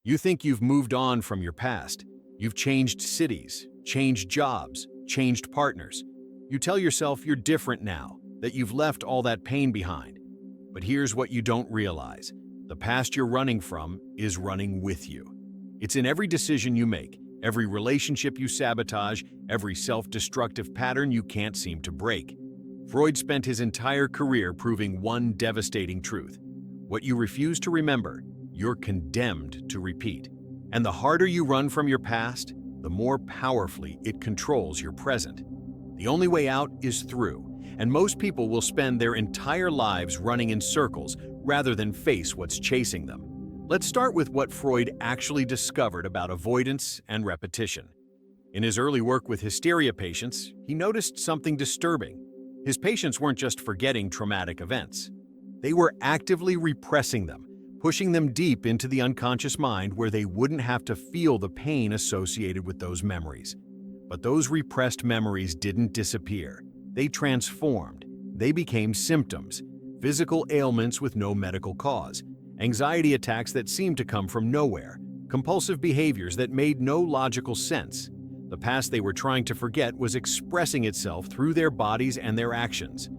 You think you've moved on from your past. You've changed cities, changed jobs, changed partners. You tell yourself you're different now, that you've left all that pain behind. But here's what you don't realize. The past you're running from is running with you. It's in every decision you make, every relationship you sabotage, every self-destructive pattern you can't seem to break. Freud spent his entire career proving one devastating truth. What you refuse to remember, you're condemned to repeat. And the harder you run from your past, the more powerfully it controls your present. The only way out is through, and most people will spend their entire lives running in circles rather than face what's chasing them. Let's start with what Freud actually discovered about avoidance and repetition. In his early work with hysteria patients, he noticed something disturbing. His patients weren't just forgetting traumatic events. They were actively repressing them, pushing them deep into the unconscious mind where they wouldn't have to feel the pain associated with those memories. But those repressed memories didn't disappear. They transformed. They became symptoms, physical ailments with no medical cause, anxiety attacks that seemed to come from nowhere, compulsive behaviors that made no logical sense. The past they were trying to forget was expressing itself through their bodies and their actions.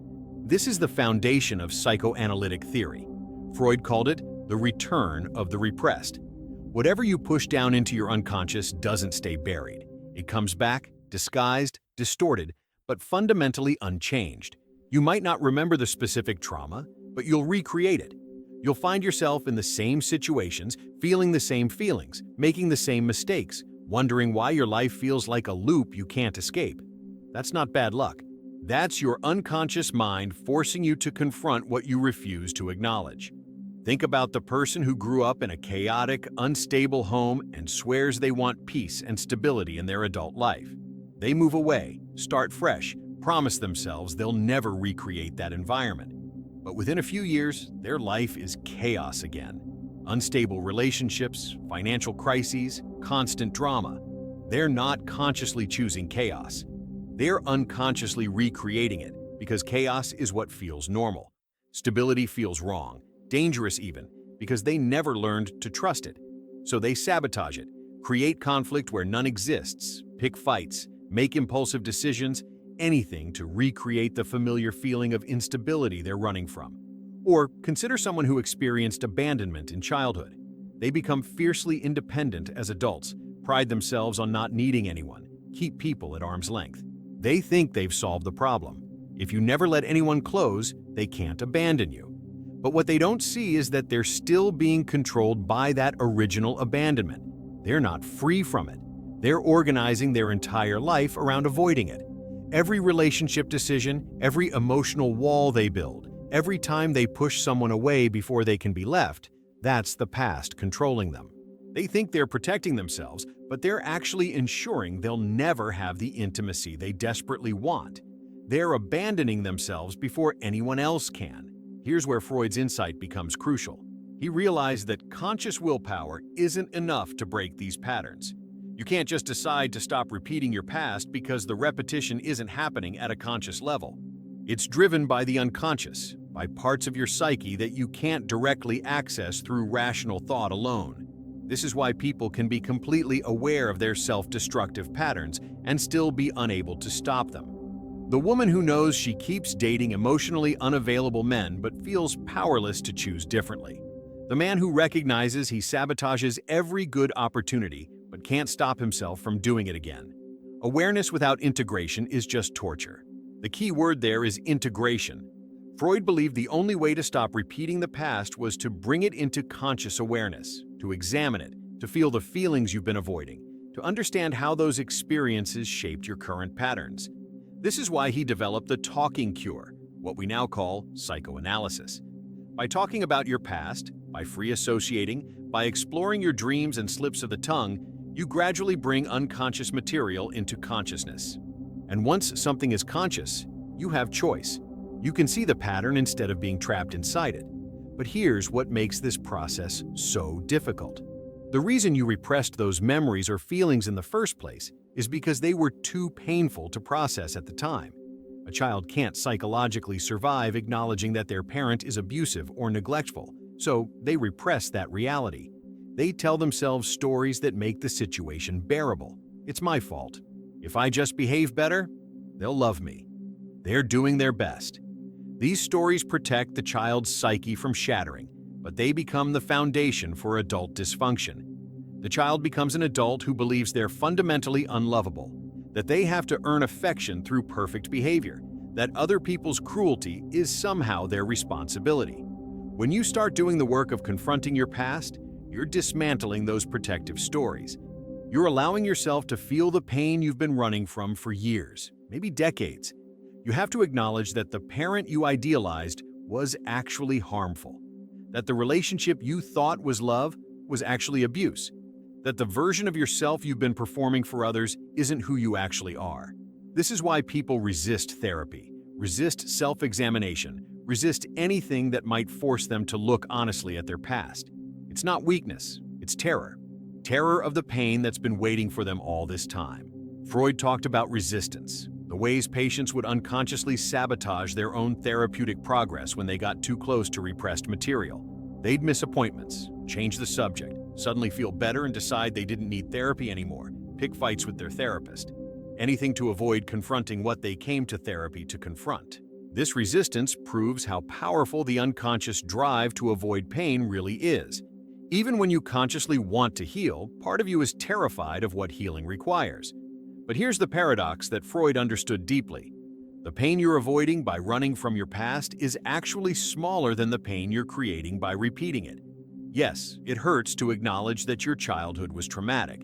This is the foundation of psychoanalytic theory. Freud called it the return of the repressed. Whatever you push down into your unconscious doesn't stay buried. It comes back, disguised, distorted, but fundamentally unchanged. You might not remember the specific trauma, but you'll recreate it. You'll find yourself in the same situations, feeling the same feelings, making the same mistakes, wondering why your life feels like a loop you can't escape. That's not bad luck. That's your unconscious mind forcing you to confront what you refuse to acknowledge. Think about the person who grew up in a chaotic, unstable home and swears they want peace and stability in their adult life. They move away, start fresh, promise themselves they'll never recreate that environment. But within a few years, their life is chaos again. Unstable relationships, financial crises, constant drama. They're not consciously choosing chaos. They're unconsciously recreating it because chaos is what feels normal. Stability feels wrong, dangerous even, because they never learned to trust it. So they sabotage it, create conflict where none exists, pick fights, make impulsive decisions, anything to recreate the familiar feeling of instability they're running from. Or consider someone who experienced abandonment in childhood. They become fiercely independent as adults, pride themselves on not needing anyone, keep people at arm's length. They think they've solved the problem. If you never let anyone close, they can't abandon you. But what they don't see is that they're still being controlled by that original abandonment. They're not free from it. They're organizing their entire life around avoiding it. Every relationship decision, every emotional wall they build, every time they push someone away before they can be left, that's the past controlling them. They think they're protecting themselves, but they're actually ensuring they'll never have the intimacy they desperately want. They're abandoning themselves before anyone else can. Here's where Freud's insight becomes crucial. He realized that conscious willpower isn't enough to break these patterns. You can't just decide to stop repeating your past because the repetition isn't happening at a conscious level. It's driven by the unconscious, by parts of your psyche that you can't directly access through rational thought alone. This is why people can be completely aware of their self-destructive patterns and still be unable to stop them. The woman who knows she keeps dating emotionally unavailable men but feels powerless to choose differently. The man who recognizes he sabotages every good opportunity but can't stop himself from doing it again. Awareness without integration is just torture. The key word there is integration. Freud believed the only way to stop repeating the past was to bring it into conscious awareness, to examine it, to feel the feelings you've been avoiding, to understand how those experiences shaped your current patterns. This is why he developed the talking cure, what we now call psychoanalysis. By talking about your past, by free associating, by exploring your dreams and slips of the tongue, you gradually bring unconscious material into consciousness. And once something is conscious, you have choice. You can see the pattern instead of being trapped inside it. But here's what makes this process so difficult. The reason you repressed those memories or feelings in the first place is because they were too painful to process at the time. A child can't psychologically survive acknowledging that their parent is abusive or neglectful, so they repress that reality. They tell themselves stories that make the situation bearable. It's my fault. If I just behave better, they'll love me. They're doing their best. These stories protect the child's psyche from shattering, but they become the foundation for adult dysfunction. The child becomes an adult who believes they're fundamentally unlovable, that they have to earn affection through perfect behavior, that other people's cruelty is somehow their responsibility. When you start doing the work of confronting your past, you're dismantling those protective stories. You're allowing yourself to feel the pain you've been running from for years, maybe decades. You have to acknowledge that the parent you idealized was actually harmful, that the relationship you thought was love was actually abuse, that the version of yourself you've been performing for others isn't who you actually are. This is why people resist therapy, resist self-examination, resist anything that might force them to look honestly at their past. It's not weakness, it's terror. Terror of the pain that's been waiting for them all this time. Freud talked about resistance, the ways patients would unconsciously sabotage their own therapeutic progress when they got too close to repressed material. They'd miss appointments, change the subject, suddenly feel better and decide they didn't need therapy anymore, pick fights with their therapist. Anything to avoid confronting what they came to therapy to confront. This resistance proves how powerful the unconscious drive to avoid pain really is. Even when you consciously want to heal, part of you is terrified of what healing requires. But here's the paradox that Freud understood deeply. The pain you're avoiding by running from your past is actually smaller than the pain you're creating by repeating it. Yes, it hurts to acknowledge that your childhood was traumatic,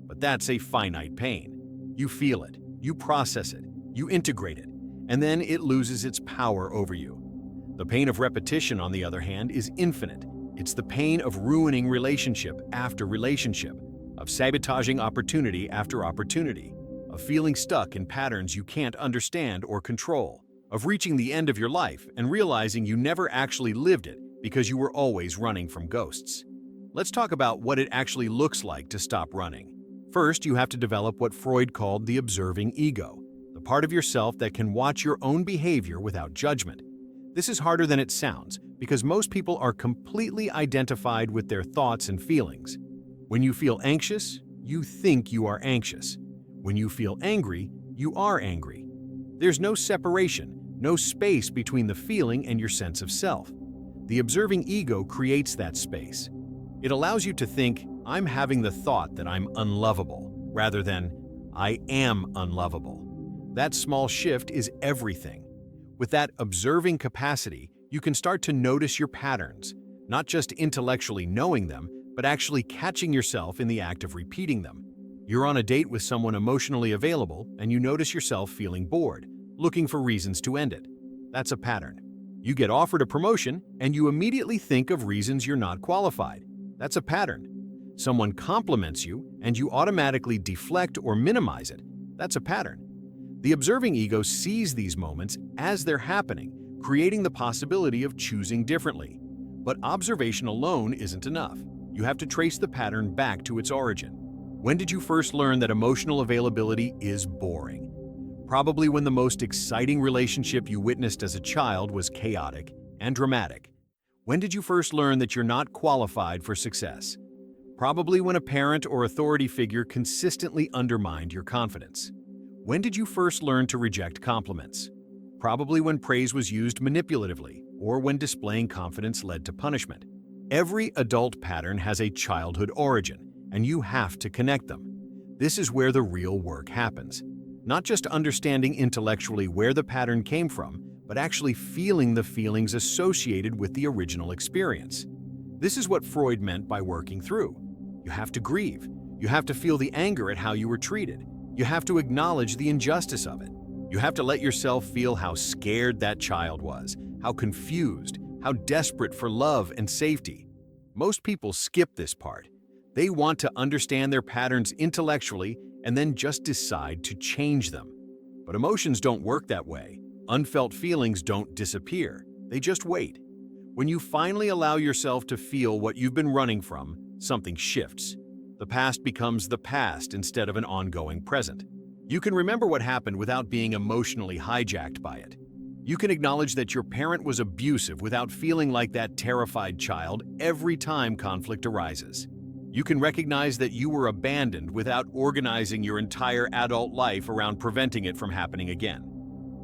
but that's a finite pain. You feel it, you process it, you integrate it, and then it loses its power over you. The pain of repetition, on the other hand, is infinite. It's the pain of ruining relationship after relationship, of sabotaging opportunity after opportunity, of feeling stuck in patterns you can't understand or control, of reaching the end of your life and realizing you never actually lived it because you were always running from ghosts. Let's talk about what it actually looks like to stop running. First, you have to develop what Freud called the observing ego, the part of yourself that can watch your own behavior without judgment. This is harder than it sounds because most people are completely identified with their thoughts and feelings. When you feel anxious, you think you are anxious. When you feel angry, you are angry. There's no separation, no space between the feeling and your sense of self. The observing ego creates that space. It allows you to think, I'm having the thought that I'm unlovable, rather than, I am unlovable. That small shift is everything. With that observing capacity, you can start to notice your patterns, not just intellectually knowing them, but actually catching yourself in the act of repeating them. You're on a date with someone emotionally available, and you notice yourself feeling bored, looking for reasons to end it. That's a pattern. You get offered a promotion, and you immediately think of reasons you're not qualified. That's a pattern. Someone compliments you, and you automatically deflect or minimize it. That's a pattern. The observing ego sees these moments as they're happening, creating the possibility of choosing differently. But observation alone isn't enough. You have to trace the pattern back to its origin. When did you first learn that emotional availability is boring? Probably when the most exciting relationship you witnessed as a child was chaotic and dramatic. When did you first learn that you're not qualified for success? Probably when a parent or authority figure consistently undermined your confidence. When did you first learn to reject compliments? Probably when praise was used manipulatively or when displaying confidence led to punishment. Every adult pattern has a childhood origin, and you have to connect them. This is where the real work happens. Not just understanding intellectually where the pattern came from, but actually feeling the feelings associated with the original experience. This is what Freud meant by working through. You have to grieve. You have to feel the anger at how you were treated. You have to acknowledge the injustice of it. You have to let yourself feel how scared that child was, how confused, how desperate for love and safety. Most people skip this part. They want to understand their patterns intellectually and then just decide to change them. But emotions don't work that way. Unfelt feelings don't disappear. They just wait. When you finally allow yourself to feel what you've been running from, something shifts. The past becomes the past instead of an ongoing present. You can remember what happened without being emotionally hijacked by it. You can acknowledge that your parent was abusive without feeling like that terrified child every time conflict arises. You can recognize that you were abandoned without organizing your entire adult life around preventing it from happening again.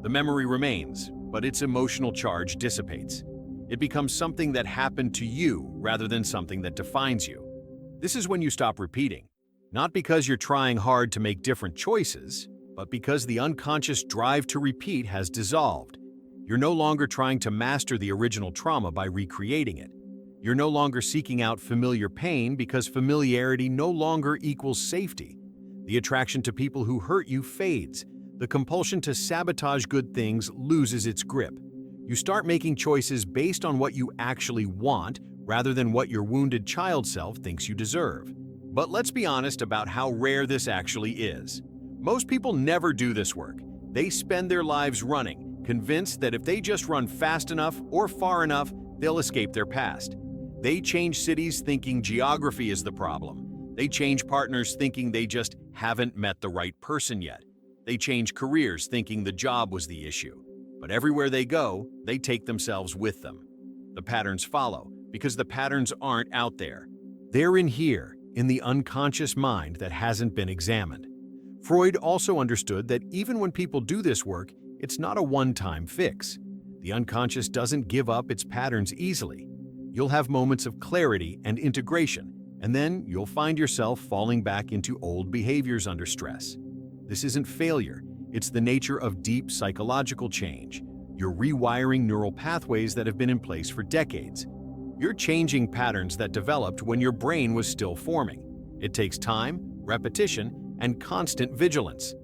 The memory remains, but its emotional charge dissipates. It becomes something that happened to you rather than something that defines you. This is when you stop repeating, not because you're trying hard to make different choices, but because the unconscious drive to repeat has dissolved. You're no longer trying to master the original trauma by recreating it. You're no longer seeking out familiar pain because familiarity no longer equals safety. The attraction to people who hurt you fades. The compulsion to sabotage good things loses its grip. You start making choices based on what you actually want rather than what your wounded child self thinks you deserve. But let's be honest about how rare this actually is. Most people never do this work. They spend their lives running, convinced that if they just run fast enough or far enough, they'll escape their past. They change cities thinking geography is the problem. They change partners thinking they just haven't met the right person yet. They change careers thinking the job was the issue. But everywhere they go, they take themselves with them. The patterns follow because the patterns aren't out there. They're in here, in the unconscious mind that hasn't been examined. Freud also understood that even when people do this work, it's not a one-time fix. The unconscious doesn't give up its patterns easily. You'll have moments of clarity and integration, and then you'll find yourself falling back into old behaviors under stress. This isn't failure, it's the nature of deep psychological change. You're rewiring neural pathways that have been in place for decades. You're changing patterns that developed when your brain was still forming. It takes time, repetition, and constant vigilance.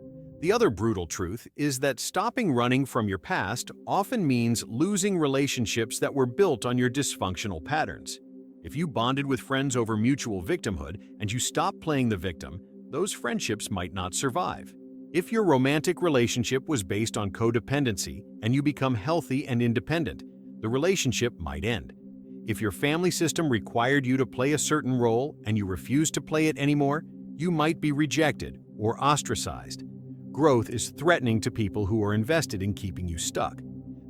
The other brutal truth is that stopping running from your past often means losing relationships that were built on your dysfunctional patterns. If you bonded with friends over mutual victimhood and you stop playing the victim, those friendships might not survive. If your romantic relationship was based on codependency and you become healthy and independent, the relationship might end. If your family system required you to play a certain role and you refuse to play it anymore, you might be rejected or ostracized. Growth is threatening to people who are invested in keeping you stuck.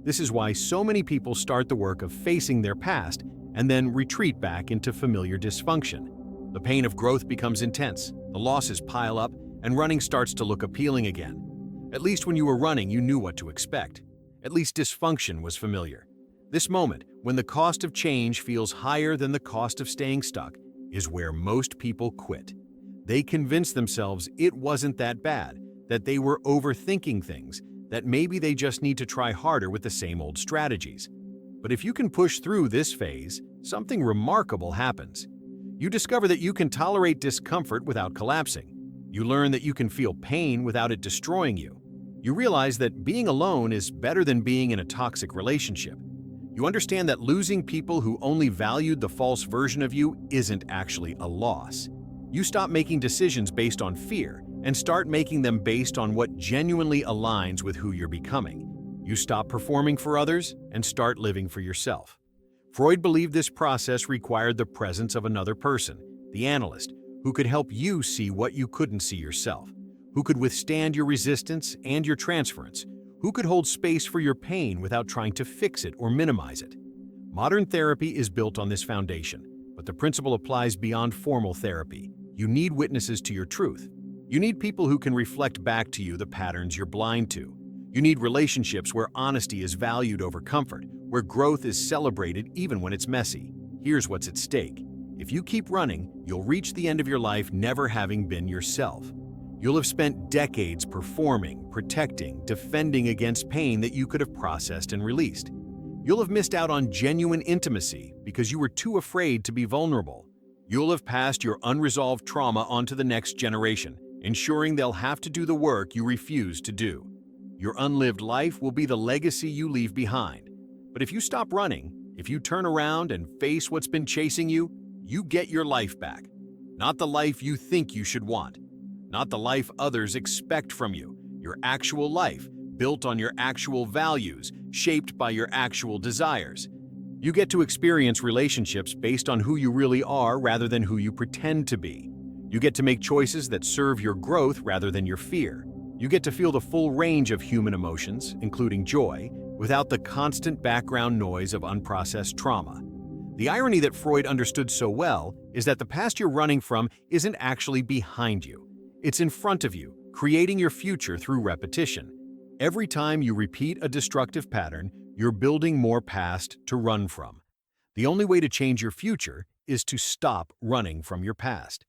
This is why so many people start the work of facing their past and then retreat back into familiar dysfunction. The pain of growth becomes intense, the losses pile up, and running starts to look appealing again. At least when you were running, you knew what to expect. At least dysfunction was familiar. This moment, when the cost of change feels higher than the cost of staying stuck, is where most people quit. They convince themselves it wasn't that bad, that they were overthinking things, that maybe they just need to try harder with the same old strategies. But if you can push through this phase, something remarkable happens. You discover that you can tolerate discomfort without collapsing. You learn that you can feel pain without it destroying you. You realize that being alone is better than being in a toxic relationship. You understand that losing people who only valued the false version of you isn't actually a loss. You stop making decisions based on fear and start making them based on what genuinely aligns with who you're becoming. You stop performing for others and start living for yourself. Freud believed this process required the presence of another person, the analyst, who could help you see what you couldn't see yourself, who could withstand your resistance and your transference, who could hold space for your pain without trying to fix it or minimize it. Modern therapy is built on this foundation, but the principle applies beyond formal therapy. You need witnesses to your truth. You need people who can reflect back to you the patterns you're blind to. You need relationships where honesty is valued over comfort, where growth is celebrated even when it's messy. Here's what's at stake. If you keep running, you'll reach the end of your life never having been yourself. You'll have spent decades performing, protecting, defending against pain that you could have processed and released. You'll have missed out on genuine intimacy because you were too afraid to be vulnerable. You'll have passed your unresolved trauma onto the next generation, ensuring they'll have to do the work you refuse to do. Your unlived life will be the legacy you leave behind. But if you stop running, if you turn around and face what's been chasing you, you get your life back. Not the life you think you should want. Not the life others expect from you. Your actual life, built on your actual values, shaped by your actual desires. You get to experience relationships based on who you really are rather than who you pretend to be. You get to make choices that serve your growth rather than your fear. You get to feel the full range of human emotions, including joy, without the constant background noise of unprocessed trauma. The irony that Freud understood so well is that the past you're running from isn't actually behind you. It's in front of you, creating your future through repetition. Every time you repeat a destructive pattern, you're building more past to run from. The only way to change your future is to stop running from your past.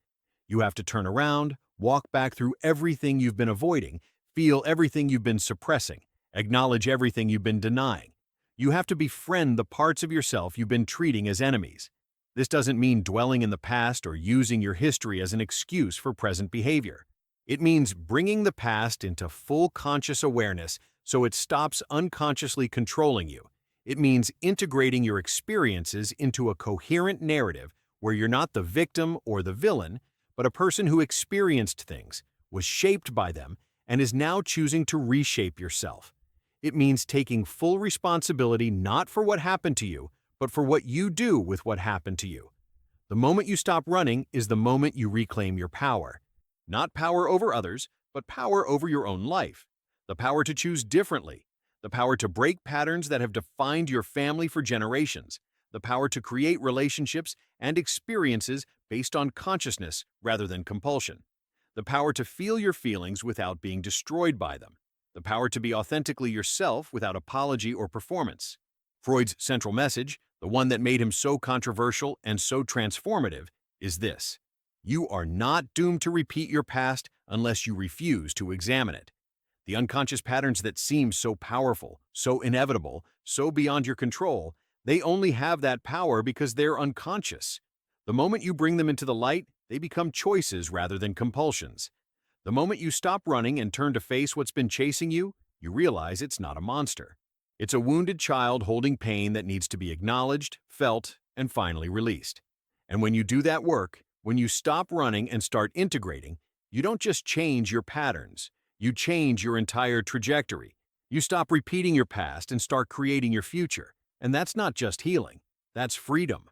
You have to turn around, walk back through everything you've been avoiding, feel everything you've been suppressing, acknowledge everything you've been denying. You have to befriend the parts of yourself you've been treating as enemies. This doesn't mean dwelling in the past or using your history as an excuse for present behavior. It means bringing the past into full conscious awareness so it stops unconsciously controlling you. It means integrating your experiences into a coherent narrative where you're not the victim or the villain, but a person who experienced things, was shaped by them, and is now choosing to reshape yourself. It means taking full responsibility not for what happened to you, but for what you do with what happened to you. The moment you stop running is the moment you reclaim your power. Not power over others, but power over your own life. The power to choose differently. The power to break patterns that have defined your family for generations. The power to create relationships and experiences based on consciousness rather than compulsion. The power to feel your feelings without being destroyed by them. The power to be authentically yourself without apology or performance. Freud's central message, the one that made him so controversial and so transformative, is this: you are not doomed to repeat your past unless you refuse to examine it. The unconscious patterns that seem so powerful, so inevitable, so beyond your control, they only have that power because they're unconscious. The moment you bring them into the light, they become choices rather than compulsions. The moment you stop running and turn to face what's been chasing you, you realize it's not a monster. It's a wounded child holding pain that needs to be acknowledged, felt, and finally released. And when you do that work, when you stop running and start integrating, you don't just change your patterns, you change your entire trajectory. You stop repeating your past and start creating your future. And that's not just healing, that's freedom.